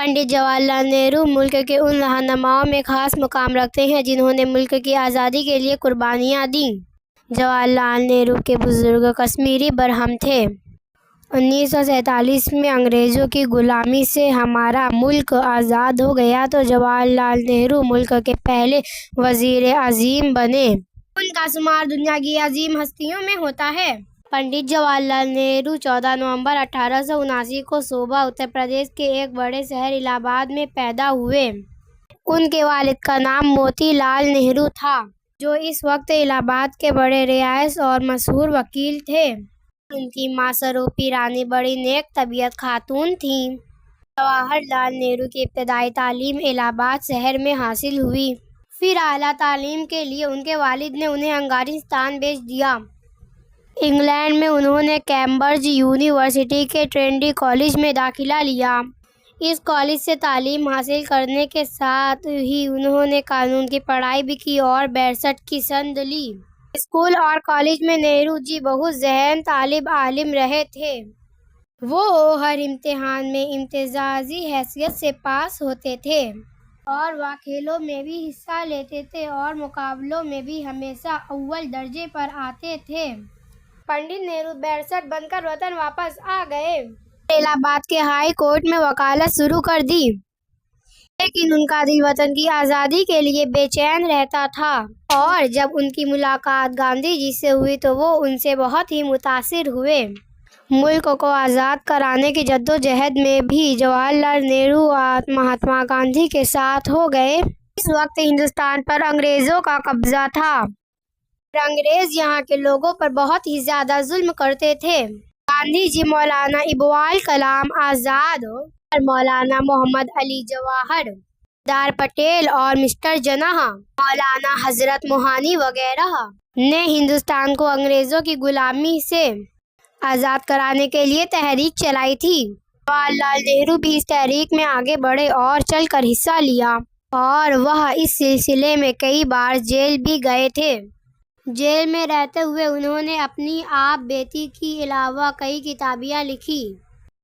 पंडित जवाहरलाल नेहरू मुल्क के उन रहनुमाओं में खास मुकाम रखते हैं जिन्होंने मुल्क की आज़ादी के लिए कुर्बानियाँ दीं। जवाहरलाल नेहरू के बुजुर्ग कश्मीरी बरहम थे। 1947 में अंग्रेज़ों की गुलामी से हमारा मुल्क आज़ाद हो गया तो जवाहरलाल नेहरू मुल्क के पहले वज़ीर आज़म बने। उनका शुमार दुनिया की अजीम हस्तियों में होता है। पंडित जवाहरलाल नेहरू 14 नवंबर 1879 को सोबा उत्तर प्रदेश के एक बड़े शहर इलाहाबाद में पैदा हुए। उनके वालिद का नाम मोतीलाल नेहरू था, जो इस वक्त इलाहाबाद के बड़े रियासत और मशहूर वकील थे। उनकी मां सरूपी रानी बड़ी नेक तबीयत खातून थीं। जवाहरलाल नेहरू की इब्तदाई तालीम इलाहाबाद शहर में हासिल हुई। फिर आला तालीम के लिए उनके वालिद ने उन्हें अफगानिस्तान भेज दिया। इंग्लैंड में उन्होंने कैम्ब्रिज यूनिवर्सिटी के ट्रिनिटी कॉलेज में दाखिला लिया। इस कॉलेज से तालीम हासिल करने के साथ ही उन्होंने कानून की पढ़ाई भी की और 62 की सनद ली। स्कूल और कॉलेज में नेहरू जी बहुत ज़हन तालिब आलिम रहे थे। वो हर इम्तिहान में इम्तियाजी हैसियत से पास होते थे और वह खेलों में भी हिस्सा लेते थे और मुकाबलों में भी हमेशा अव्वल दर्जे पर आते थे। पंडित नेहरू 62 बनकर वतन वापस आ गए। इलाहाबाद के हाई कोर्ट में वकालत शुरू कर दी, लेकिन उनका दिल वतन की आज़ादी के लिए बेचैन रहता था। और जब उनकी मुलाकात गांधी जी से हुई तो वो उनसे बहुत ही मुतासिर हुए। मुल्क को आज़ाद कराने की जद्दोजहद में भी जवाहरलाल नेहरू महात्मा गांधी के साथ हो गए। इस वक्त हिंदुस्तान पर अंग्रेज़ों का कब्जा था। अंग्रेज़ यहाँ के लोगों पर बहुत ही ज़्यादा जुल्म करते थे। गांधी जी मौलाना इकबाल कलाम आज़ाद और मौलाना मोहम्मद अली जवाहर, सरदार पटेल और मिस्टर जिन्ना, मौलाना हजरत मोहानी वगैरह ने हिंदुस्तान को अंग्रेज़ों की गुलामी से आज़ाद कराने के लिए तहरीक चलाई थी। जवाहरलाल नेहरू भी इस तहरीक में आगे बढ़े और चलकर हिस्सा लिया और वह इस सिलसिले में कई बार जेल भी गए थे। जेल में रहते हुए उन्होंने अपनी आप बेटी के अलावा कई किताबें लिखी।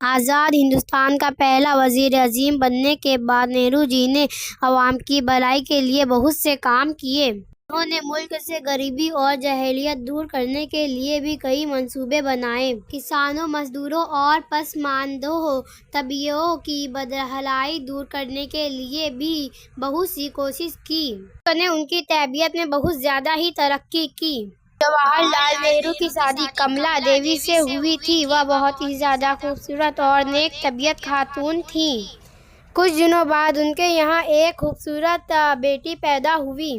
आज़ाद हिंदुस्तान का पहला वज़ीर आज़म बनने के बाद नेहरू जी ने अवाम की भलाई के लिए बहुत से काम किए। उन्होंने मुल्क से गरीबी और जहेलियत दूर करने के लिए भी कई मंसूबे बनाए। किसानों, मजदूरों और पसमानदों तबकों की बदहाली दूर करने के लिए भी बहुत सी कोशिश की। उन्होंने उनकी तबीयत में बहुत ज़्यादा ही तरक्की की। जवाहरलाल नेहरू की शादी कमला देवी से हुई थी। वह बहुत ही ज़्यादा खूबसूरत और नेक तबीयत खातून थी। कुछ दिनों बाद उनके यहाँ एक खूबसूरत बेटी पैदा हुई।